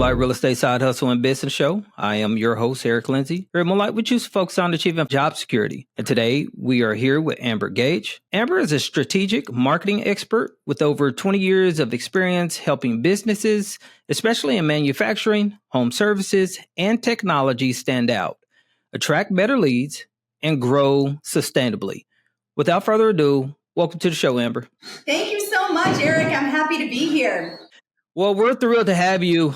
Moonlight Real Estate Side Hustle and Business Show. I am your host, Eric Lindsay. Here at Moonlight, we choose to focus on achieving job security. And today we are here with Amber Gage. Amber is a strategic marketing expert with over 20 years of experience helping businesses, especially in manufacturing, home services, and technology, stand out, attract better leads, and grow sustainably. Without further ado, welcome to the show, Amber. Thank you so much, Eric. I'm happy to be here. Well, we're thrilled to have you.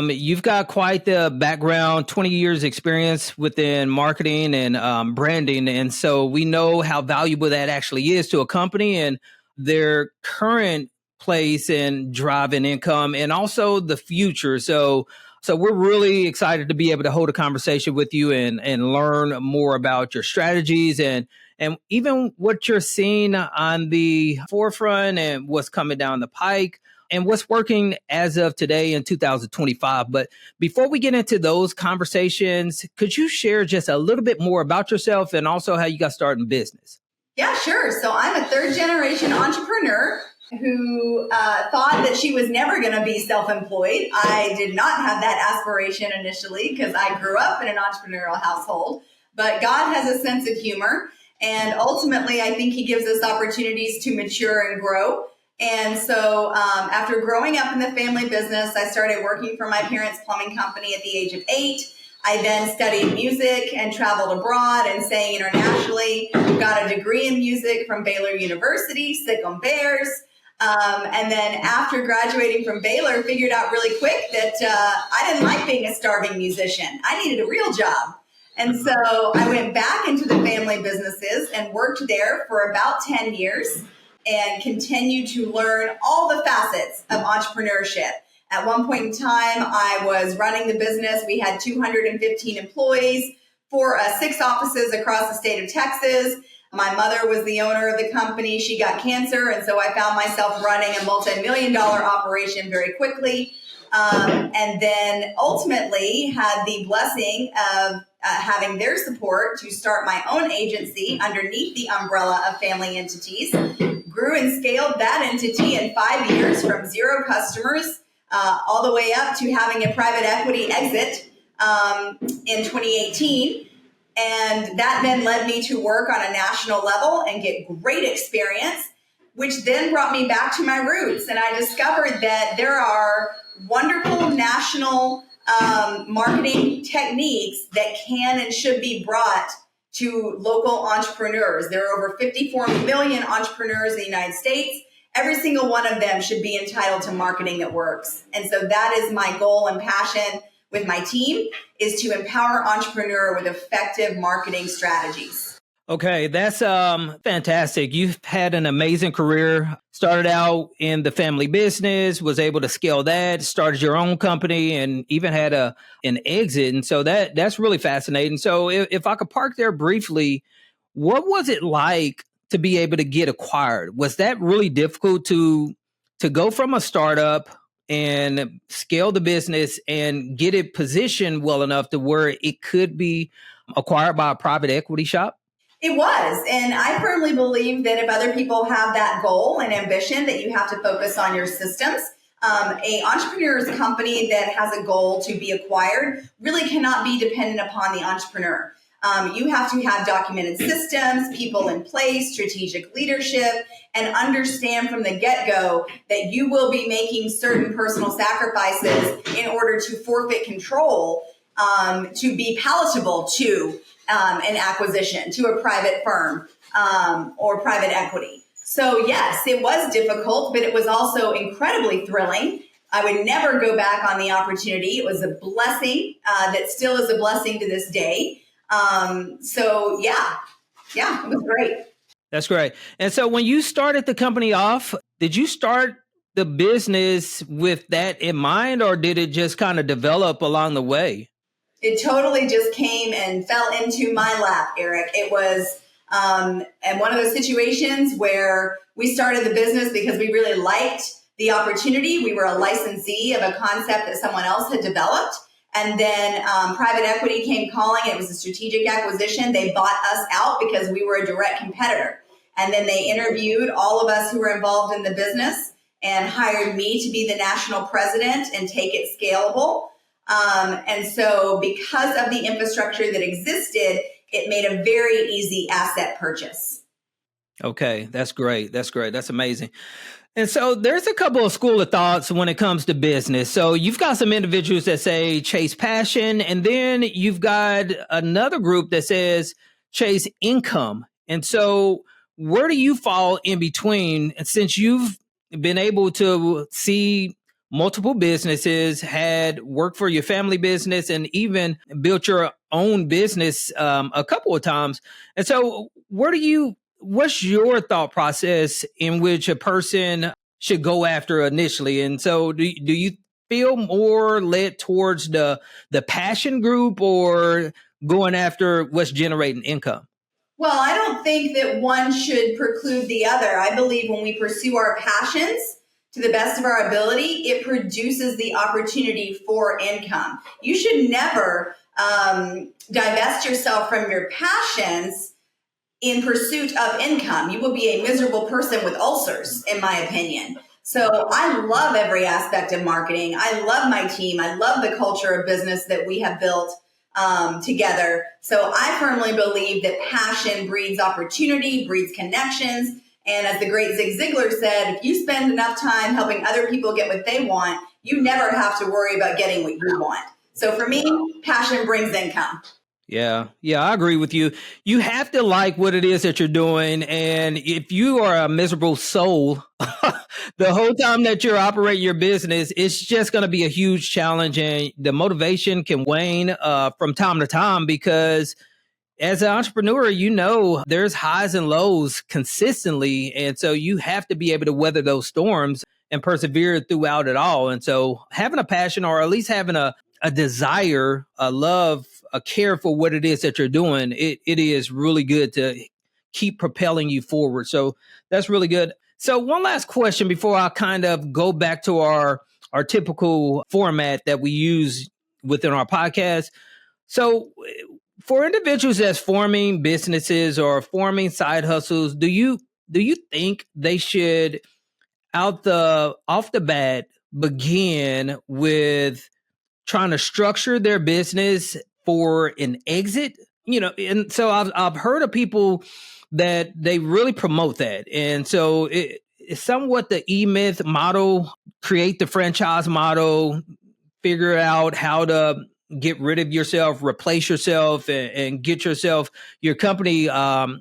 You've got quite the background, 20 years experience within marketing and branding. And so we know how valuable that actually is to a company and their current place in driving income and also the future. So we're really excited to be able to hold a conversation with you and learn more about your strategies and even what you're seeing on the forefront and what's coming down the pike. And what's working as of today in 2025. But before we get into those conversations, could you share just a little bit more about yourself and also how you got started in business? Yeah, sure. So I'm a third generation entrepreneur who thought that she was never going to be self-employed. I did not have that aspiration initially because I grew up in an entrepreneurial household, but God has a sense of humor. And ultimately, I think he gives us opportunities to mature and grow. And so after growing up in the family business, I started working for my parents' plumbing company at the age of 8. I then studied music and traveled abroad and sang internationally. Got a degree in music from Baylor University, Sick 'em Bears. And then after graduating from Baylor, figured out really quick that I didn't like being a starving musician. I needed a real job. And so I went back into the family businesses and worked there for about 10 years. And continue to learn all the facets of entrepreneurship. At one point in time, I was running the business. We had 215 employees for 6 offices across the state of Texas. My mother was the owner of the company. She got cancer, and so I found myself running a multimillion-dollar operation very quickly. And then ultimately had the blessing of having their support to start my own agency underneath the umbrella of family entities. Grew and scaled that entity in 5 years from 0 customers all the way up to having a private equity exit in 2018. And that then led me to work on a national level and get great experience, which then brought me back to my roots. And I discovered that there are wonderful national marketing techniques that can and should be brought to local entrepreneurs. There are over 54 million entrepreneurs in the United States. Every single one of them should be entitled to marketing that works. And so that is my goal and passion with my team, is to empower entrepreneurs with effective marketing strategies. Okay, that's fantastic. You've had an amazing career. Started out in the family business, was able to scale that, started your own company, and even had an exit. And so that's really fascinating. So if I could park there briefly, what was it like to be able to get acquired? Was that really difficult to go from a startup and scale the business and get it positioned well enough to where it could be acquired by a private equity shop? It was. And I firmly believe that if other people have that goal and ambition, that you have to focus on your systems. A entrepreneur's company that has a goal to be acquired really cannot be dependent upon the entrepreneur. You have to have documented systems, people in place, strategic leadership, and understand from the get-go that you will be making certain personal sacrifices in order to forfeit control to be palatable to an acquisition, to a private firm or private equity. So yes, it was difficult, but it was also incredibly thrilling. I would never go back on the opportunity. It was a blessing that still is a blessing to this day. So yeah, it was great. That's great. And so when you started the company off, did you start the business with that in mind, or did it just kind of develop along the way? It totally just came and fell into my lap, Eric. It was and one of those situations where we started the business because we really liked the opportunity. We were a licensee of a concept that someone else had developed. And then private equity came calling. It was a strategic acquisition. They bought us out because we were a direct competitor. And then they interviewed all of us who were involved in the business and hired me to be the national president and take it scalable. And so because of the infrastructure that existed, it made a very easy asset purchase. Okay, that's great. That's great. That's amazing. And so there's a couple of school of thoughts when it comes to business. So you've got some individuals that say chase passion, and then you've got another group that says chase income. And so where do you fall in between? And since you've been able to see multiple businesses, had worked for your family business, and even built your own business a couple of times. And so what's your thought process in which a person should go after initially? And so do you feel more led towards the passion group or going after what's generating income? Well, I don't think that one should preclude the other. I believe when we pursue our passions to the best of our ability, it produces the opportunity for income. You should never divest yourself from your passions in pursuit of income. You will be a miserable person with ulcers, in my opinion. So I love every aspect of marketing. I love my team. I love the culture of business that we have built together. So I firmly believe that passion breeds opportunity, breeds connections. And as the great Zig Ziglar said, if you spend enough time helping other people get what they want, you never have to worry about getting what you want. So for me, passion brings income. Yeah, I agree with you. You have to like what it is that you're doing. And if you are a miserable soul, the whole time that you're operating your business, it's just going to be a huge challenge. And the motivation can wane from time to time because as an entrepreneur, there's highs and lows consistently. And so you have to be able to weather those storms and persevere throughout it all. And so having a passion, or at least having a desire, a love, a care for what it is that you're doing, it is really good to keep propelling you forward. So that's really good. So one last question before I kind of go back to our typical format that we use within our podcast. So for individuals that's forming businesses or forming side hustles, do you think they should off the bat begin with trying to structure their business for an exit? And so I've heard of people that they really promote that. And so it's somewhat the E-Myth model: create the franchise model, figure out how to get rid of yourself, replace yourself, and get your company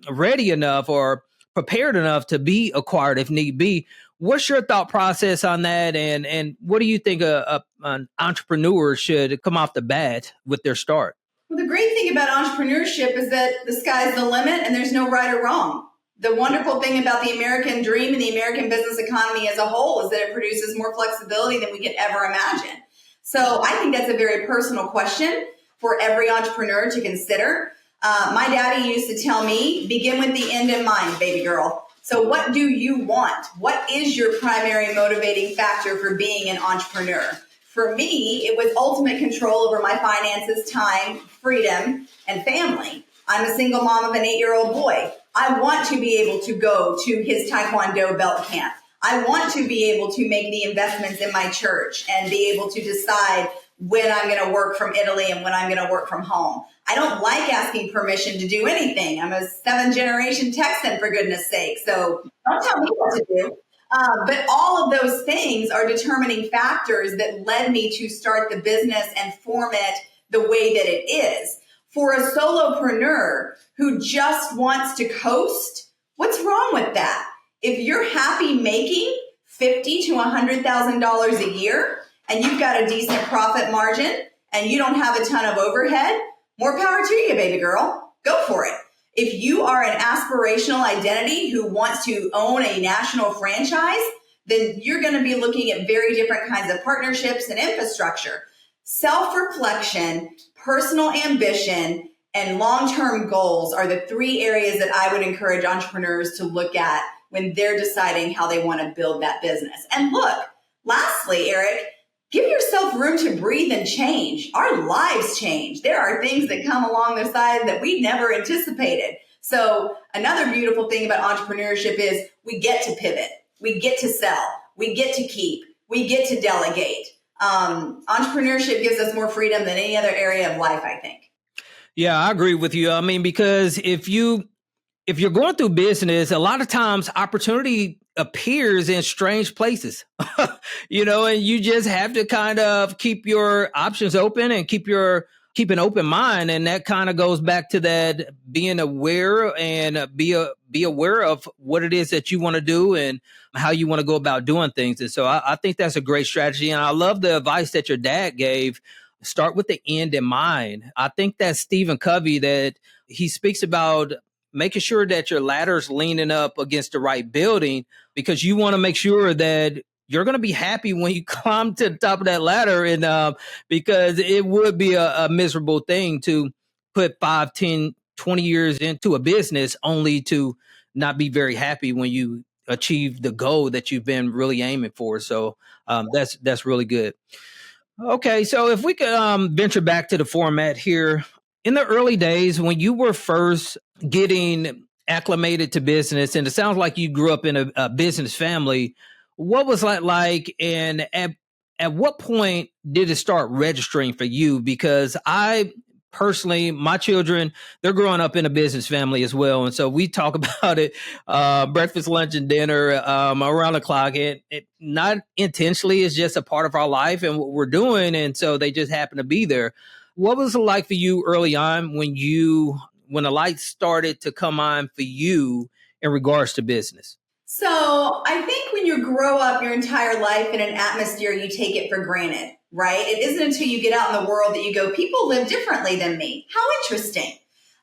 ready enough or prepared enough to be acquired if need be. What's your thought process on that? And what do you think an entrepreneur should come off the bat with their start? Well, the great thing about entrepreneurship is that the sky's the limit and there's no right or wrong. The wonderful thing about the American dream and the American business economy as a whole is that it produces more flexibility than we could ever imagine. So I think that's a very personal question for every entrepreneur to consider. My daddy used to tell me, begin with the end in mind, baby girl. So what do you want? What is your primary motivating factor for being an entrepreneur? For me, it was ultimate control over my finances, time, freedom, and family. I'm a single mom of an 8-year-old boy. I want to be able to go to his Taekwondo belt camp. I want to be able to make the investments in my church and be able to decide when I'm going to work from Italy and when I'm going to work from home. I don't like asking permission to do anything. I'm a 7th-generation Texan, for goodness sake. So don't tell me what to do. But all of those things are determining factors that led me to start the business and form it the way that it is. For a solopreneur who just wants to coast, what's wrong with that? If you're happy making $50,000 to $100,000 a year and you've got a decent profit margin and you don't have a ton of overhead, more power to you, baby girl. Go for it. If you are an aspirational identity who wants to own a national franchise, then you're going to be looking at very different kinds of partnerships and infrastructure. Self-reflection, personal ambition, and long-term goals are the 3 areas that I would encourage entrepreneurs to look at when they're deciding how they want to build that business. And look, lastly, Eric, give yourself room to breathe and change. Our lives change. There are things that come along the side that we never anticipated. So another beautiful thing about entrepreneurship is we get to pivot. We get to sell. we get to keep, we get to delegate. Entrepreneurship gives us more freedom than any other area of life, I think. Yeah, I agree with you. I mean, because if you're going through business, a lot of times opportunity appears in strange places, and you just have to kind of keep your options open and keep an open mind. And that kind of goes back to that being aware and be aware of what it is that you want to do and how you want to go about doing things. And so I think that's a great strategy. And I love the advice that your dad gave. Start with the end in mind. I think that's Stephen Covey, that he speaks about making sure that your ladder's leaning up against the right building, because you want to make sure that you're going to be happy when you climb to the top of that ladder. And because it would be a miserable thing to put 5, 10, 20 years into a business only to not be very happy when you achieve the goal that you've been really aiming for. So that's really good. Okay, so if we could venture back to the format here. In the early days, when you were first getting acclimated to business, and it sounds like you grew up in a business family, what was that like? And at what point did it start registering for you? Because I personally, my children, they're growing up in a business family as well. And so we talk about it, breakfast, lunch, and dinner around the clock. It not intentionally, it's just a part of our life and what we're doing. And so they just happen to be there. What was it like for you early on when the lights started to come on for you in regards to business? So I think when you grow up your entire life in an atmosphere, you take it for granted, right? It isn't until you get out in the world that you go, people live differently than me. How interesting.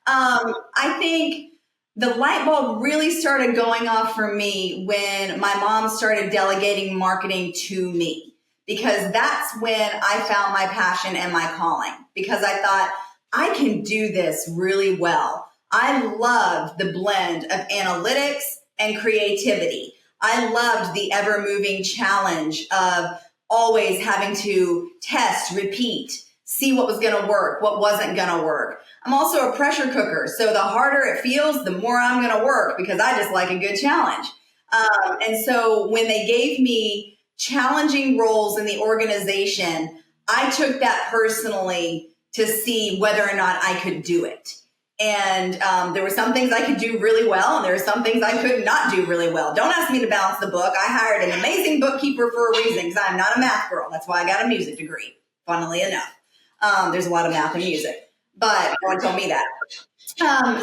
I think the light bulb really started going off for me when my mom started delegating marketing to me, because that's when I found my passion and my calling, because I thought I can do this really well. I loved the blend of analytics and creativity. I loved the ever moving challenge of always having to test, repeat, see what was going to work, what wasn't going to work. I'm also a pressure cooker. So the harder it feels, the more I'm going to work, because I just like a good challenge. And so when they gave me challenging roles in the organization, I took that personally to see whether or not I could do it. And there were some things I could do really well, and there were some things I could not do really well. Don't ask me to balance the book. I hired an amazing bookkeeper for a reason, because I'm not a math girl. That's why I got a music degree, funnily enough. There's a lot of math and music, but no one told me that.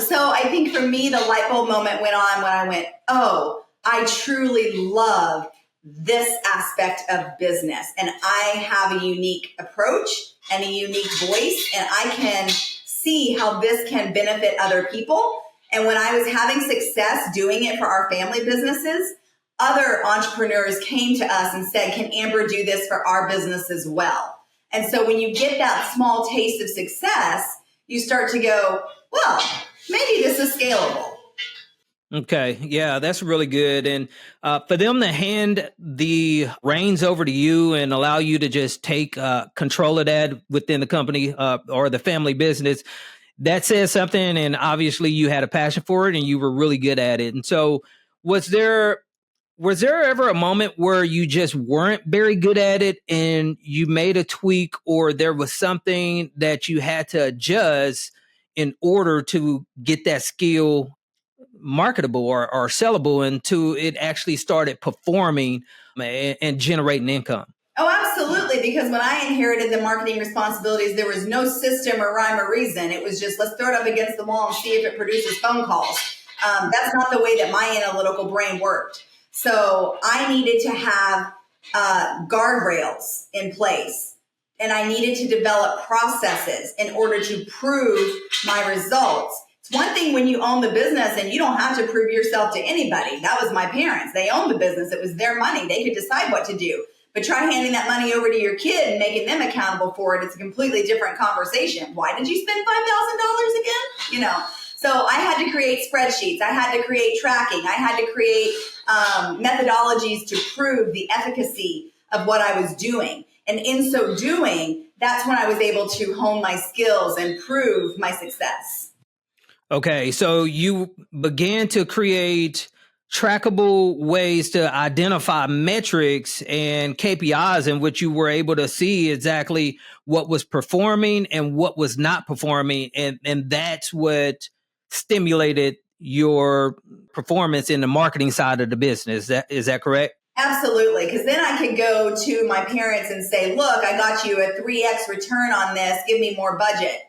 So I think for me, the light bulb moment went on when I went, oh, I truly love this aspect of business. And I have a unique approach and a unique voice, and I can see how this can benefit other people. And when I was having success doing it for our family businesses, other entrepreneurs came to us and said, can Amber do this for our business as well? And so when you get that small taste of success, you start to go, well, maybe this is scalable. Okay. Yeah, that's really good. And for them to hand the reins over to you and allow you to just take control of that within the company or the family business, that says something. And obviously you had a passion for it and you were really good at it. And so was there ever a moment where you just weren't very good at it and you made a tweak, or there was something that you had to adjust in order to get that skill marketable or sellable until it actually started performing and generating income? Oh, absolutely. Because when I inherited the marketing responsibilities, there was no system or rhyme or reason. It was just, let's throw it up against the wall and see if it produces phone calls. That's not the way that my analytical brain worked. So I needed to have guardrails in place, and I needed to develop processes in order to prove my results. It's one thing when you own the business and you don't have to prove yourself to anybody. That was my parents. They owned the business. It was their money. They could decide what to do. But try handing that money over to your kid and making them accountable for it. It's a completely different conversation. Why did you spend $5,000 again? So I had to create spreadsheets. I had to create tracking. I had to create methodologies to prove the efficacy of what I was doing. And in so doing, that's when I was able to hone my skills and prove my success. Okay, so you began to create trackable ways to identify metrics and KPIs in which you were able to see exactly what was performing and what was not performing. And that's what stimulated your performance in the marketing side of the business. Is that correct? Absolutely. Because then I could go to my parents and say, look, I got you a 3x return on this. Give me more budget,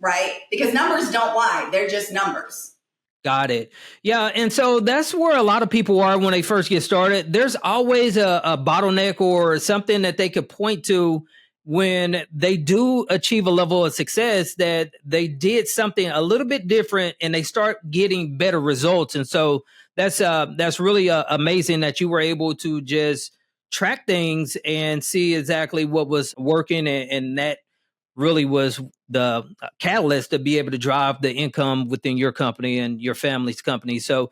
right? Because numbers don't lie. They're just numbers. Got it. Yeah. And so that's where a lot of people are when they first get started. There's always a bottleneck or something that they could point to when they do achieve a level of success that they did something a little bit different and they start getting better results. And so that's really amazing that you were able to just track things and see exactly what was working, and that really was the catalyst to be able to drive the income within your company and your family's company. So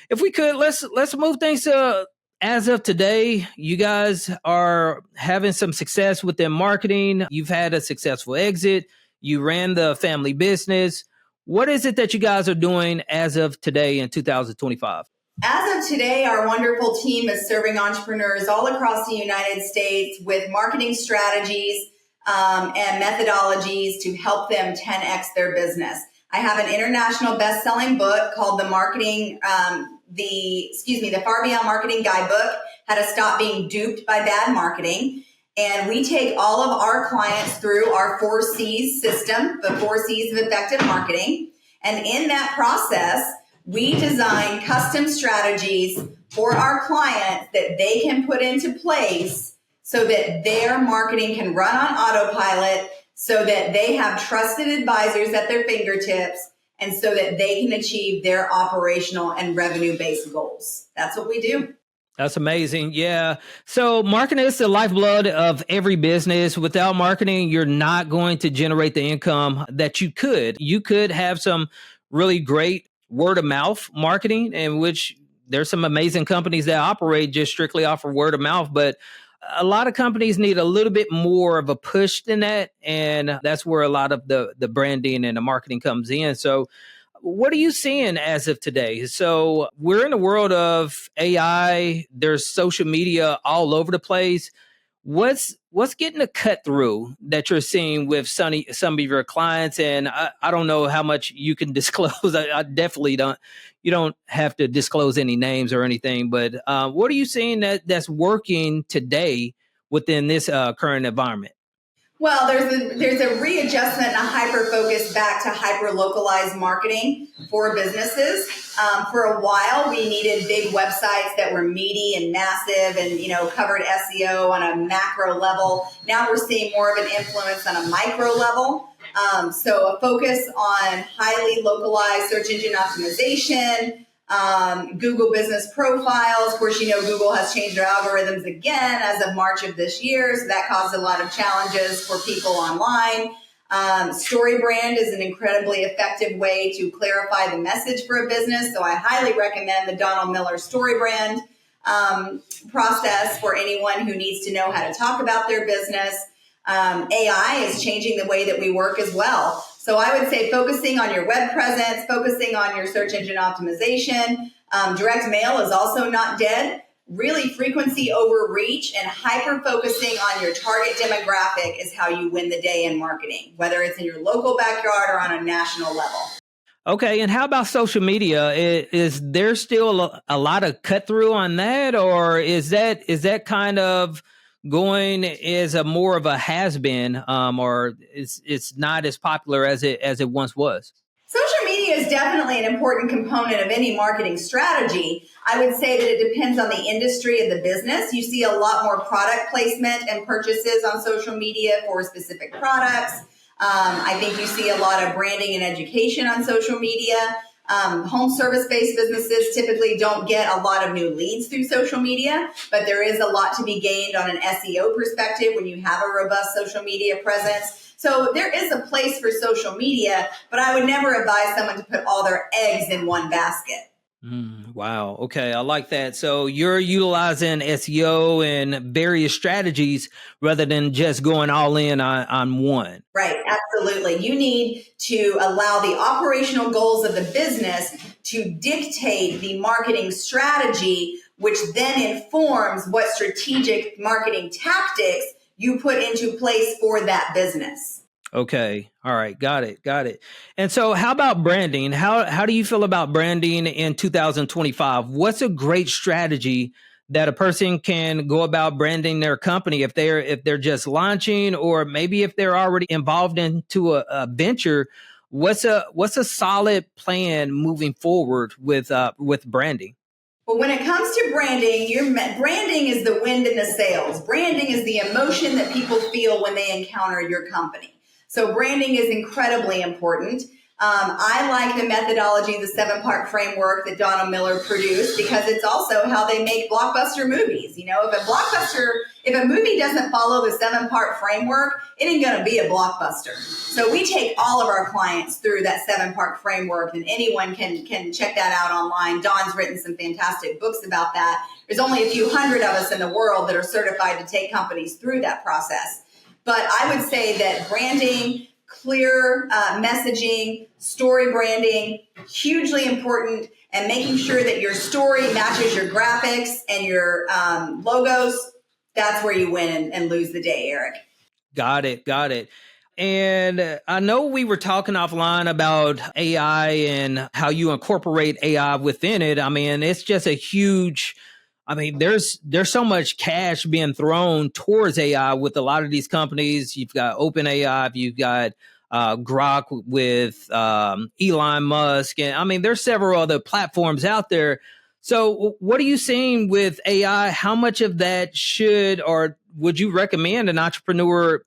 if we could, let's move things to as of today. You guys are having some success within marketing. You've had a successful exit. You ran the family business. What is it that you guys are doing as of today in 2025? As of today, our wonderful team is serving entrepreneurs all across the United States with marketing strategies and methodologies to help them 10x their business. I have an international best-selling book called the Far Beyond Marketing Guidebook, How to Stop Being Duped by Bad Marketing. And we take all of our clients through our 4 C's system, the 4 C's of effective marketing. And in that process, we design custom strategies for our clients that they can put into place so that their marketing can run on autopilot, so that they have trusted advisors at their fingertips, and so that they can achieve their operational and revenue-based goals. That's what we do. That's amazing. Yeah. So marketing is the lifeblood of every business. Without marketing, you're not going to generate the income that you could. You could have some really great word of mouth marketing, in which there's some amazing companies that operate just strictly off of word of mouth, but a lot of companies need a little bit more of a push than that. And that's where a lot of the branding and the marketing comes in. So what are you seeing as of today? So we're in the world of AI. There's social media all over the place. What's getting a cut through that you're seeing with some of your clients? And I don't know how much you can disclose. I definitely don't. You don't have to disclose any names or anything. But what are you seeing that's working today within this current environment? Well, there's a readjustment and a hyper focus back to hyper localized marketing for businesses. For a while, we needed big websites that were meaty and massive and covered SEO on a macro level. Now we're seeing more of an influence on a micro level. So a focus on highly localized search engine optimization. Google business profiles. Of course, Google has changed their algorithms again as of March of this year. So that caused a lot of challenges for people online. Story brand is an incredibly effective way to clarify the message for a business. So I highly recommend the Donald Miller story brand process for anyone who needs to know how to talk about their business. AI is changing the way that we work as well. So I would say focusing on your web presence, focusing on your search engine optimization. Direct mail is also not dead. Really, frequency over reach and hyper focusing on your target demographic is how you win the day in marketing, whether it's in your local backyard or on a national level. Okay, and how about social media? Is there still a lot of cut through on that, or is that kind of going as a more of a has been, or it's not as popular as it once was? Social media is definitely an important component of any marketing strategy. I would say that it depends on the industry of the business. You see a lot more product placement and purchases on social media for specific products. I think you see a lot of branding and education on social media. Home service-based businesses typically don't get a lot of new leads through social media, but there is a lot to be gained on an SEO perspective when you have a robust social media presence. So there is a place for social media, but I would never advise someone to put all their eggs in one basket. Wow. Okay. I like that. So you're utilizing SEO and various strategies rather than just going all in on one. Right. Absolutely. You need to allow the operational goals of the business to dictate the marketing strategy, which then informs what strategic marketing tactics you put into place for that business. Okay. All right. Got it. Got it. And so how about branding? How do you feel about branding in 2025? What's a great strategy that a person can go about branding their company if they're just launching, or maybe if they're already involved into a venture? What's a solid plan moving forward with branding? Well, when it comes to branding, branding is the wind in the sails. Branding is the emotion that people feel when they encounter your company. So branding is incredibly important. I like the methodology, the 7-part framework that Donna Miller produced, because it's also how they make blockbuster movies. You know, if a movie doesn't follow the 7-part framework, it ain't going to be a blockbuster. So we take all of our clients through that 7-part framework, and anyone can check that out online. Dawn's written some fantastic books about that. There's only a few hundred of us in the world that are certified to take companies through that process. But I would say that branding, clear messaging, story branding, hugely important, and making sure that your story matches your graphics and your logos. That's where you win and lose the day, Eric. Got it. Got it. And I know we were talking offline about AI and how you incorporate AI within it. I mean, it's just a huge, I mean, there's so much cash being thrown towards AI with a lot of these companies. You've got OpenAI, you've got Grok with Elon Musk, and I mean, there's several other platforms out there. So, what are you seeing with AI? How much of that should or would you recommend an entrepreneur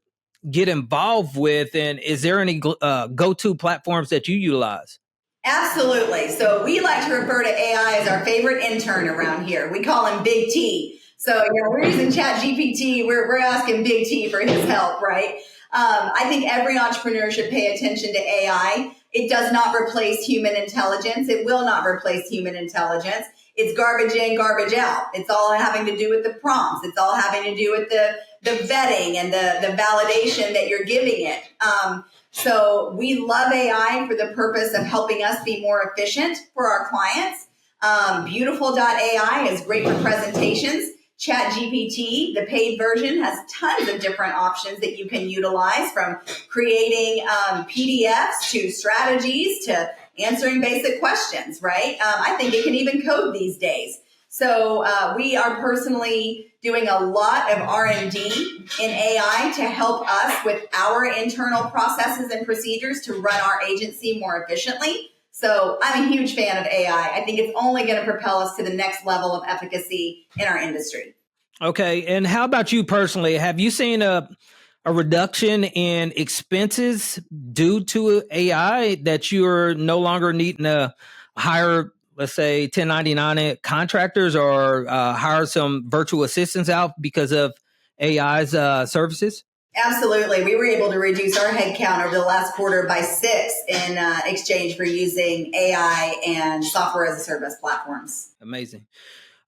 get involved with? And is there any go-to platforms that you utilize? Absolutely. So we like to refer to AI as our favorite intern around here. We call him Big T. So, we're using Chat GPT. We're asking Big T for his help, right? I think every entrepreneur should pay attention to AI. It does not replace human intelligence. It will not replace human intelligence. It's garbage in, garbage out. It's all having to do with the prompts. It's all having to do with the vetting and the validation that you're giving it. So we love AI for the purpose of helping us be more efficient for our clients. Beautiful.ai is great for presentations. ChatGPT, the paid version, has tons of different options that you can utilize, from creating PDFs to strategies to answering basic questions, right? I think it can even code these days. So we are personally doing a lot of R&D in AI to help us with our internal processes and procedures to run our agency more efficiently. So I'm a huge fan of AI. I think it's only going to propel us to the next level of efficacy in our industry. Okay. And how about you personally? Have you seen a reduction in expenses due to AI, that you're no longer needing to hire, let's say, 1099 contractors, or hire some virtual assistants out because of AI's services? Absolutely. We were able to reduce our headcount over the last quarter by 6 in exchange for using AI and software as a service platforms. Amazing.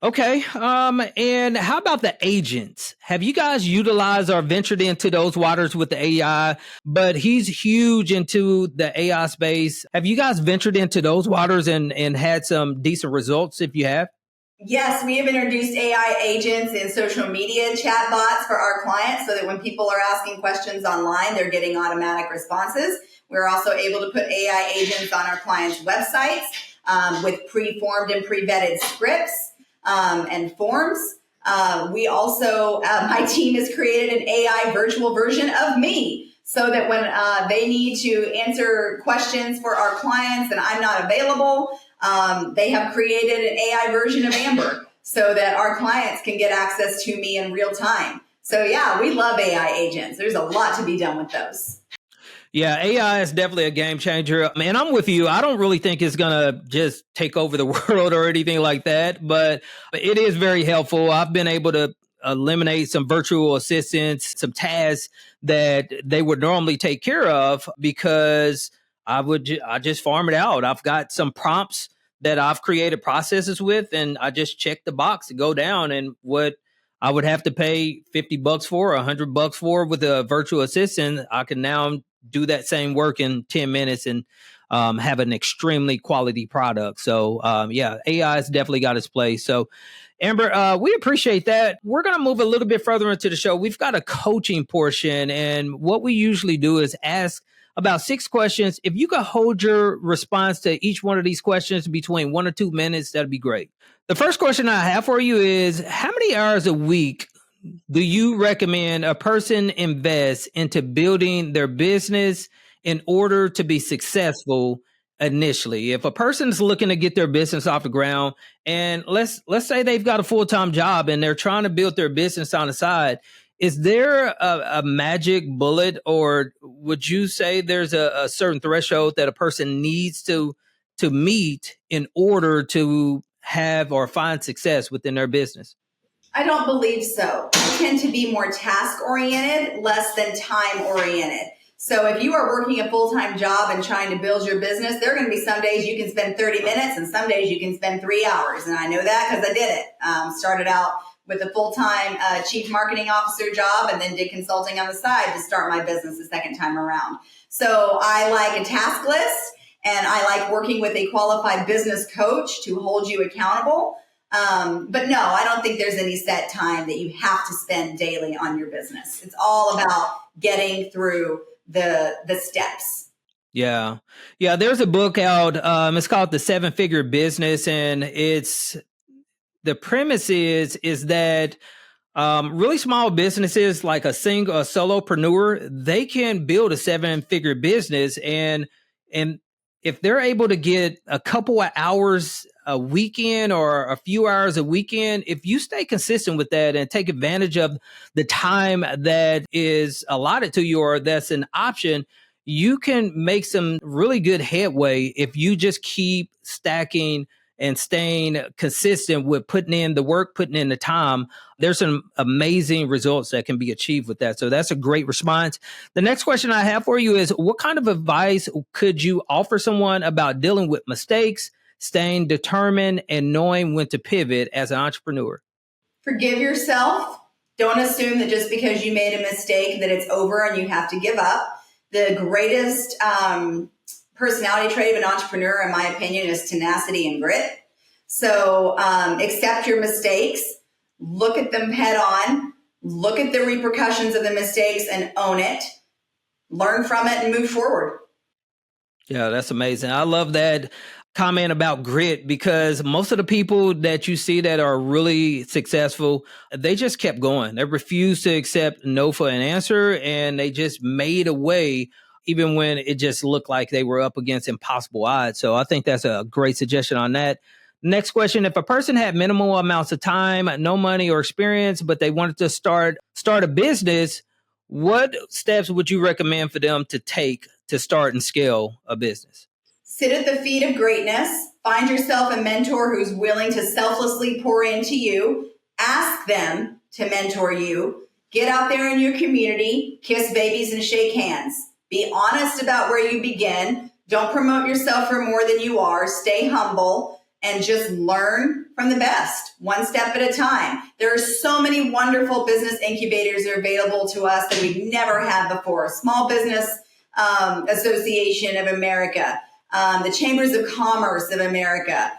Okay. And how about the agents? Have you guys utilized or ventured into those waters with the AI? But he's huge into the AI space. Have you guys ventured into those waters and had some decent results if you have? Yes, we have introduced AI agents in social media chatbots for our clients, so that when people are asking questions online, they're getting automatic responses. We're also able to put AI agents on our clients' websites with pre-formed and pre-vetted scripts and forms. We also, my team has created an AI virtual version of me, so that when they need to answer questions for our clients and I'm not available, they have created an AI version of Amber so that our clients can get access to me in real time. So yeah, we love AI agents. There's a lot to be done with those. Yeah, AI is definitely a game changer. Man, I'm with you. I don't really think it's going to just take over the world or anything like that, but it is very helpful. I've been able to eliminate some virtual assistants, some tasks that they would normally take care of, because I just farm it out. I've got some prompts that I've created processes with, and I just check the box to go down, and what I would have to pay $50 for, $100 for with a virtual assistant, I can now do that same work in 10 minutes and have an extremely quality product. So yeah, AI has definitely got its place. So Amber, we appreciate that. We're going to move a little bit further into the show. We've got a coaching portion, and what we usually do is ask about 6 questions. If you could hold your response to each one of these questions between 1 or 2 minutes, that'd be great. The first question I have for you is, how many hours a week do you recommend a person invest into building their business in order to be successful initially? If a person's looking to get their business off the ground, and let's say they've got a full-time job and they're trying to build their business on the side, is there a magic bullet, or would you say there's a certain threshold that a person needs to meet in order to have or find success within their business? I don't believe so. I tend to be more task-oriented, less than time-oriented. So if you are working a full-time job and trying to build your business, there are going to be some days you can spend 30 minutes and some days you can spend 3 hours. And I know that because I did it. Started out with a full-time chief marketing officer job and then did consulting on the side to start my business the second time around. So I like a task list, and I like working with a qualified business coach to hold you accountable. But no, I don't think there's any set time that you have to spend daily on your business. It's all about getting through the steps. Yeah. Yeah. There's a book out. It's called The 7-Figure Business. And the premise is that really small businesses like a solopreneur, they can build a 7-figure business. And if they're able to get a couple of hours a weekend or a few hours a weekend, if you stay consistent with that and take advantage of the time that is allotted to you or that's an option, you can make some really good headway if you just keep stacking and staying consistent with putting in the work, putting in the time. There's some amazing results that can be achieved with that. So that's a great response. The next question I have for you is, what kind of advice could you offer someone about dealing with mistakes, staying determined, and knowing when to pivot as an entrepreneur? Forgive yourself. Don't assume that just because you made a mistake that it's over and you have to give up. The greatest personality trait of an entrepreneur, in my opinion, is tenacity and grit. So accept your mistakes, look at them head on, look at the repercussions of the mistakes and own it, learn from it and move forward. Yeah, that's amazing. I love that comment about grit, because most of the people that you see that are really successful, they just kept going. They refused to accept no for an answer, and they just made a way even when it just looked like they were up against impossible odds. So I think that's a great suggestion on that. Next question: if a person had minimal amounts of time, no money or experience, but they wanted to start a business, what steps would you recommend for them to take to start and scale a business? Sit at the feet of greatness. Find yourself a mentor who's willing to selflessly pour into you. Ask them to mentor you. Get out there in your community, kiss babies and shake hands. Be honest about where you begin. Don't promote yourself for more than you are. Stay humble and just learn from the best, one step at a time. There are so many wonderful business incubators that are available to us that we've never had before. Small Business Association of America, the Chambers of Commerce of America,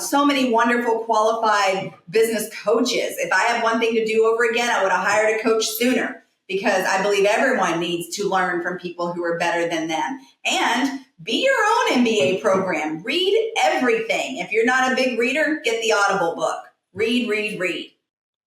so many wonderful qualified business coaches. If I had one thing to do over again, I would have hired a coach sooner, because I believe everyone needs to learn from people who are better than them. And be your own MBA program. Read everything. If you're not a big reader, get the Audible book. Read, read, read.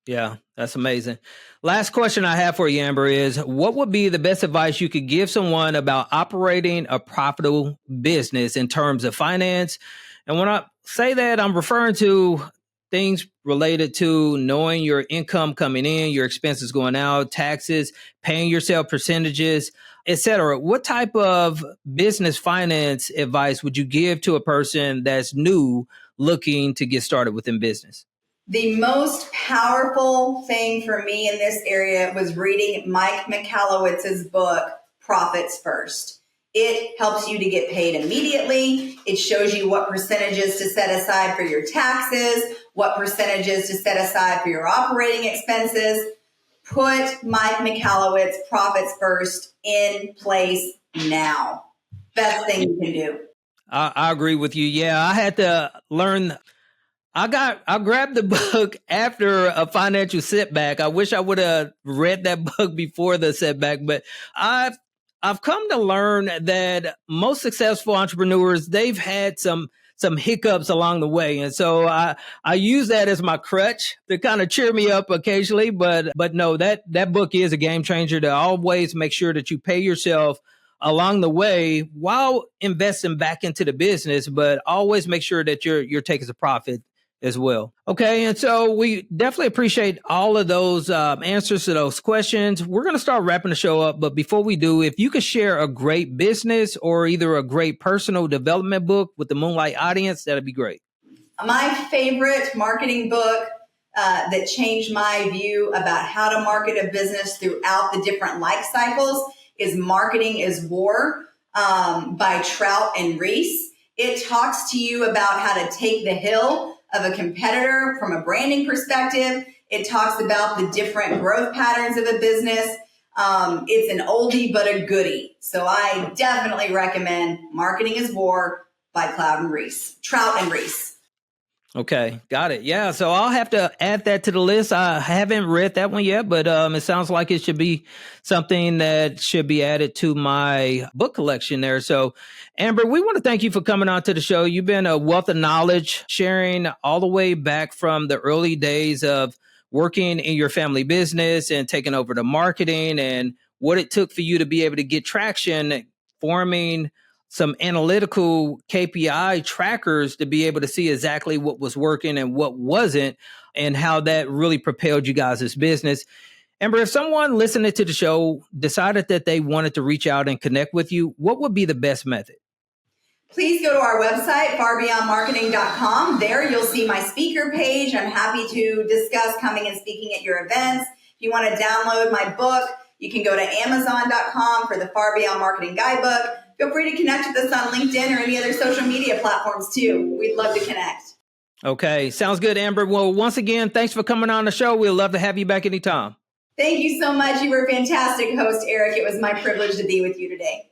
Yeah, that's amazing. Last question I have for you, Amber, is what would be the best advice you could give someone about operating a profitable business in terms of finance? And when I say that, I'm referring to things related to knowing your income coming in, your expenses going out, taxes, paying yourself percentages, etc. What type of business finance advice would you give to a person that's new looking to get started within business? The most powerful thing for me in this area was reading Mike Michalowicz's book, Profits First. It helps you to get paid immediately. It shows you what percentages to set aside for your taxes, what percentages to set aside for your operating expenses. Put Mike Michalowicz Profits First in place now. Best thing you can do. I agree with you. Yeah, I had to learn. I grabbed the book after a financial setback. I wish I would have read that book before the setback, but I've come to learn that most successful entrepreneurs, they've had some hiccups along the way. And so I use that as my crutch to kind of cheer me up occasionally. But no, that book is a game changer to always make sure that you pay yourself along the way while investing back into the business, but always make sure that you're taking a profit as well. Okay. And so we definitely appreciate all of those answers to those questions. We're going to start wrapping the show up. But before we do, if you could share a great business or either a great personal development book with the Moonlight audience, that'd be great. My favorite marketing book that changed my view about how to market a business throughout the different life cycles is Marketing is War by Trout and Reese. It talks to you about how to take the hill of a competitor from a branding perspective. It talks about the different growth patterns of a business. It's an oldie but a goodie. So I definitely recommend Marketing is War by Trout and Reese. Okay, got it. Yeah, so I'll have to add that to the list. I haven't read that one yet, but it sounds like it should be something that should be added to my book collection there. So, Amber, we want to thank you for coming on to the show. You've been a wealth of knowledge, sharing all the way back from the early days of working in your family business and taking over the marketing and what it took for you to be able to get traction, forming some analytical KPI trackers to be able to see exactly what was working and what wasn't, and how that really propelled you guys' business. Amber, if someone listening to the show decided that they wanted to reach out and connect with you, what would be the best method? Please go to our website, farbeyondmarketing.com. There you'll see my speaker page. I'm happy to discuss coming and speaking at your events. If you want to download my book, you can go to amazon.com for the Far Beyond Marketing Guidebook. Feel free to connect with us on LinkedIn or any other social media platforms too. We'd love to connect. Okay, sounds good, Amber. Well, once again, thanks for coming on the show. We'd love to have you back anytime. Thank you so much. You were a fantastic host, Eric. It was my privilege to be with you today.